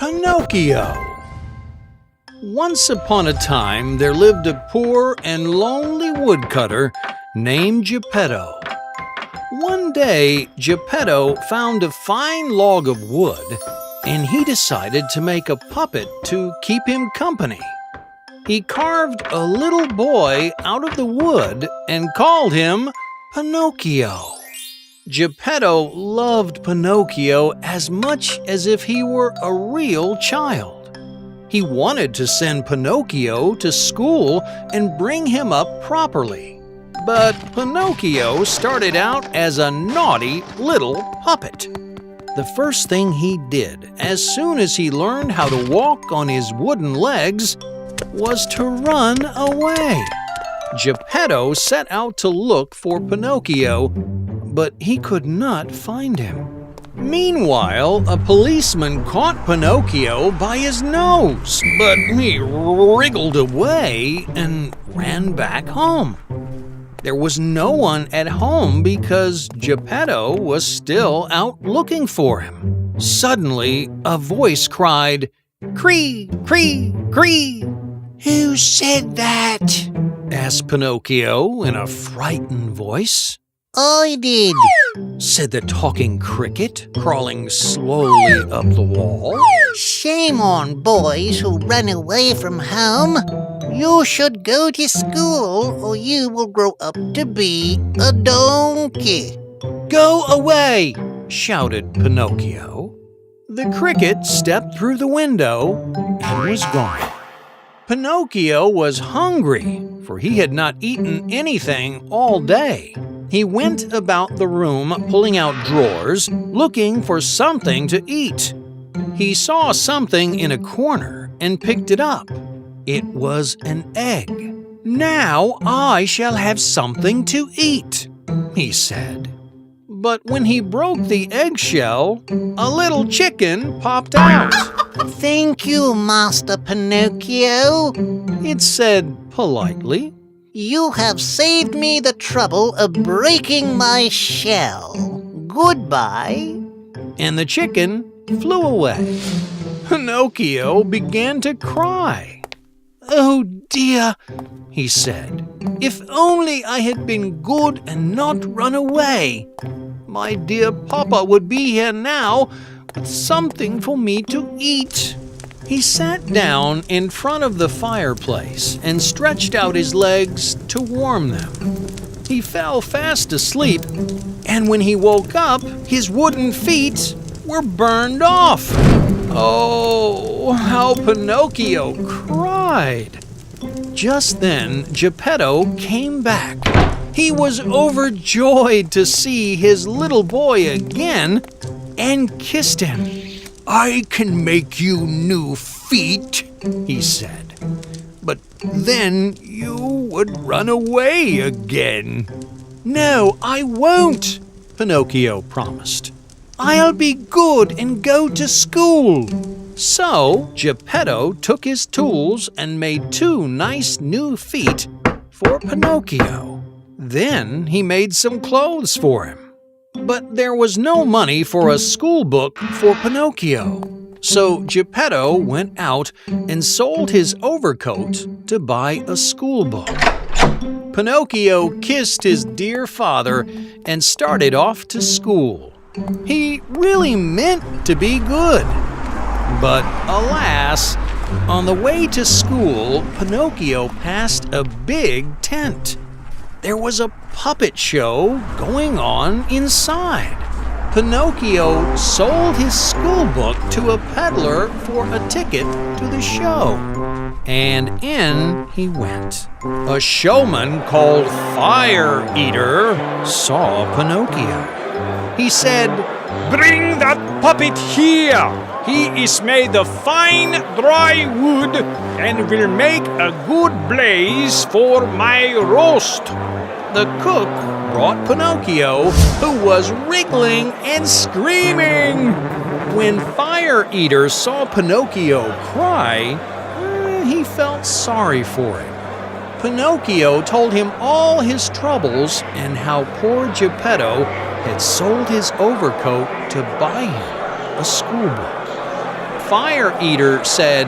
Pinocchio. Once upon a time, there lived a poor and lonely woodcutter named Geppetto. One day, Geppetto found a fine log of wood, and he decided to make a puppet to keep him company. He carved a little boy out of the wood and called him Pinocchio. Geppetto loved Pinocchio as much as if he were a real child. He wanted to send Pinocchio to school and bring him up properly. But Pinocchio started out as a naughty little puppet. The first thing he did, as soon as he learned how to walk on his wooden legs, was to run away. Geppetto set out to look for Pinocchio, but he could not find him. Meanwhile, a policeman caught Pinocchio by his nose, but he wriggled away and ran back home. There was no one at home because Geppetto was still out looking for him. Suddenly, a voice cried, "Cree, cree, cree!" "Who said that?" asked Pinocchio in a frightened voice. "I did," said the talking cricket, crawling slowly up the wall. "Shame on boys who run away from home. You should go to school or you will grow up to be a donkey." "Go away!" shouted Pinocchio. The cricket stepped through the window and was gone. Pinocchio was hungry, for he had not eaten anything all day. He went about the room pulling out drawers, looking for something to eat. He saw something in a corner and picked it up. It was an egg. "Now I shall have something to eat," he said. But when he broke the eggshell, a little chicken popped out. "Thank you, Master Pinocchio," it said politely. "You have saved me the trouble of breaking my shell. Goodbye." And the chicken flew away. Pinocchio began to cry. "Oh dear," he said. "If only I had been good and not run away. My dear Papa would be here now with something for me to eat." He sat down in front of the fireplace and stretched out his legs to warm them. He fell fast asleep, and when he woke up, his wooden feet were burned off. Oh, how Pinocchio cried! Just then, Geppetto came back. He was overjoyed to see his little boy again and kissed him. "I can make you new feet," he said, "but then you would run away again." "No, I won't," Pinocchio promised. "I'll be good and go to school." So Geppetto took his tools and made 2 nice new feet for Pinocchio. Then he made some clothes for him. But there was no money for a school book for Pinocchio. So Geppetto went out and sold his overcoat to buy a school book. Pinocchio kissed his dear father and started off to school. He really meant to be good. But alas, on the way to school, Pinocchio passed a big tent. There was a puppet show going on inside. Pinocchio sold his school book to a peddler for a ticket to the show, and in he went. A showman called Fire Eater saw Pinocchio. He said, "Bring that puppet here! He is made of fine, dry wood and will make a good blaze for my roast." The cook brought Pinocchio, who was wriggling and screaming. When Fire Eater saw Pinocchio cry, he felt sorry for him. Pinocchio told him all his troubles and how poor Geppetto had sold his overcoat to buy him a school book. fire eater said,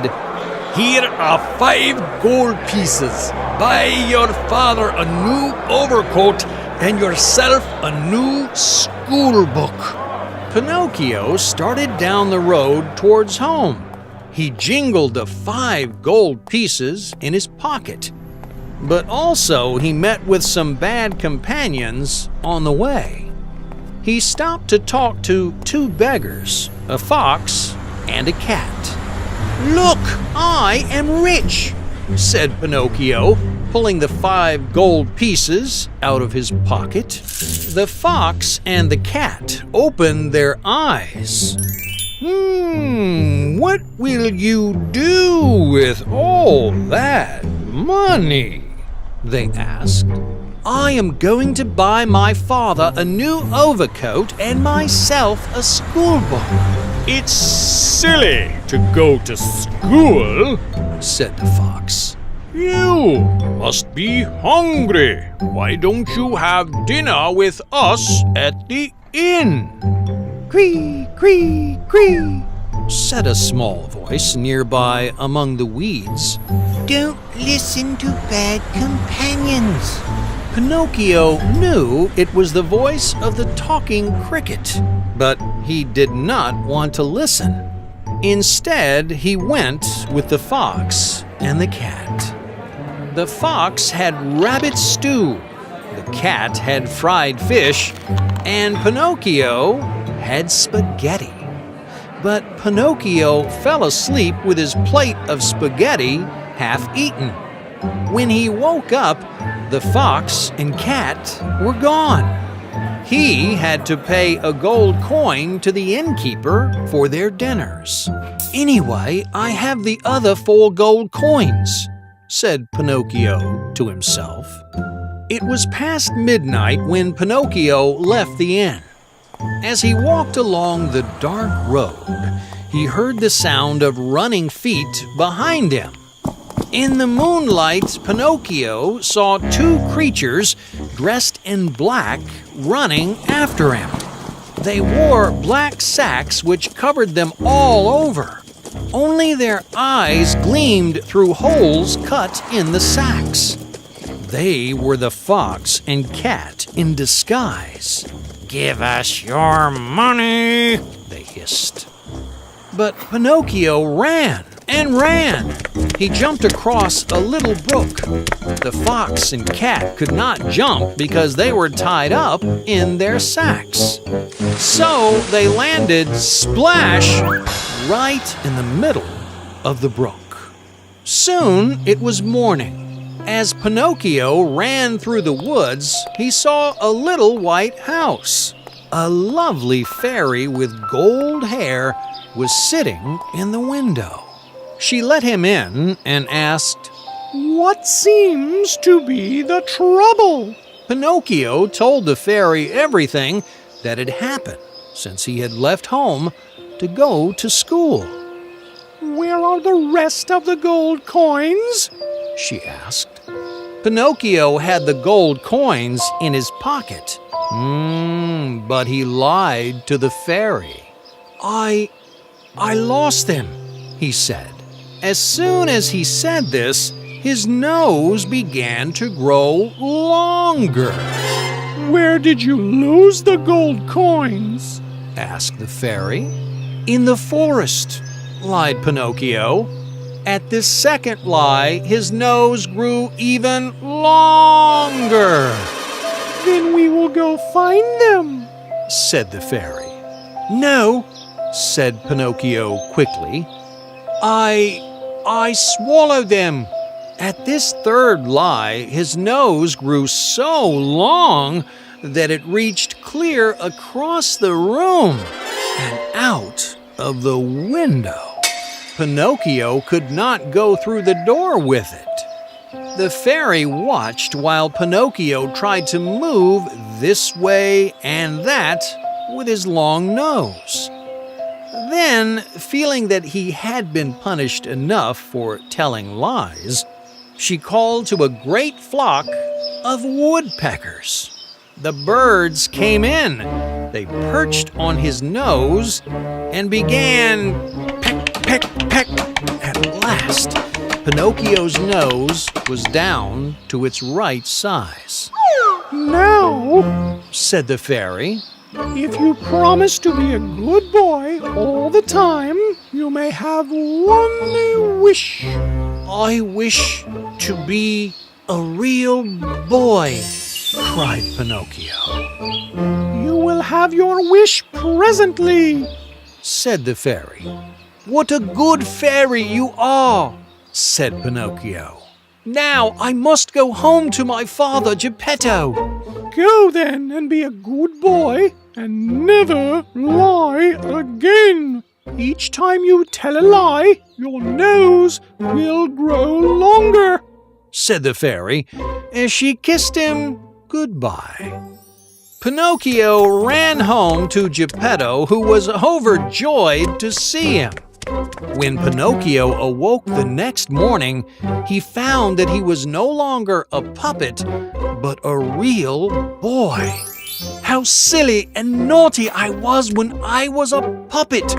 Here are 5 gold pieces. Buy your father a new overcoat and yourself a new school book. Pinocchio started down the road towards home. He jingled the 5 gold pieces in his pocket. But also he met with some bad companions on the way. He stopped to talk to 2 beggars, a fox and a cat. "Look, I am rich," said Pinocchio, pulling the 5 gold pieces out of his pocket. The fox and the cat opened their eyes. What will you do with all that money?" they asked. "I am going to buy my father a new overcoat and myself a school book." It's silly to go to school, said the fox. You must be hungry. Why don't you have dinner with us at the inn? "Cree, cree, cree," said a small voice nearby among the weeds. Don't listen to bad companions. Pinocchio knew it was the voice of the talking cricket, but he did not want to listen. Instead, he went with the fox and the cat. The fox had rabbit stew, the cat had fried fish, and Pinocchio had spaghetti. But Pinocchio fell asleep with his plate of spaghetti half eaten. When he woke up, the fox and cat were gone. He had to pay a gold coin to the innkeeper for their dinners. "Anyway, I have the other 4 gold coins," said Pinocchio to himself. It was past midnight when Pinocchio left the inn. As he walked along the dark road, he heard the sound of running feet behind him. In the moonlight, Pinocchio saw 2 creatures dressed in black running after him. They wore black sacks which covered them all over. Only their eyes gleamed through holes cut in the sacks. They were the fox and cat in disguise. "Give us your money," they hissed. But Pinocchio ran and ran. He jumped across a little brook. The fox and cat could not jump because they were tied up in their sacks. So they landed splash right in the middle of the brook. Soon it was morning. As Pinocchio ran through the woods, he saw a little white house. A lovely fairy with gold hair was sitting in the window. She let him in and asked, "What seems to be the trouble?" Pinocchio told the fairy everything that had happened since he had left home to go to school. "Where are the rest of the gold coins?" she asked. Pinocchio had the gold coins in his pocket. But he lied to the fairy. I lost them," he said. As soon as he said this, his nose began to grow longer. "Where did you lose the gold coins?" asked the fairy. "In the forest," lied Pinocchio. At this second lie, his nose grew even longer. "Then we will go find them," said the fairy. "No," said Pinocchio quickly. I swallowed them." At this third lie, his nose grew so long that it reached clear across the room and out of the window. Pinocchio could not go through the door with it. The fairy watched while Pinocchio tried to move this way and that with his long nose. Then, feeling that he had been punished enough for telling lies, she called to a great flock of woodpeckers. The birds came in. They perched on his nose and began peck, peck, peck. At last, Pinocchio's nose was down to its right size. Now, Said the fairy, if you promise to be a good boy all the time, you may have one wish. I wish to be a real boy, cried Pinocchio. You will have your wish presently. Said the fairy. What a good fairy you are, said Pinocchio. Now I must go home to my father Geppetto. Go then and be a good boy and never lie again. Each time you tell a lie, your nose will grow longer, said the fairy as she kissed him goodbye. Pinocchio ran home to Geppetto, who was overjoyed to see him. When Pinocchio awoke the next morning, he found that he was no longer a puppet, but a real boy. How silly and naughty I was when I was a puppet!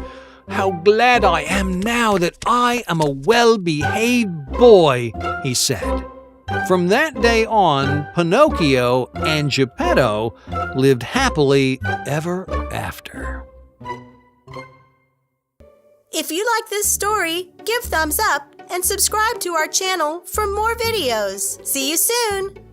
How glad I am now that I am a well-behaved boy, he said. From that day on, Pinocchio and Geppetto lived happily ever after. If you like this story, give thumbs up and subscribe to our channel for more videos. See you soon!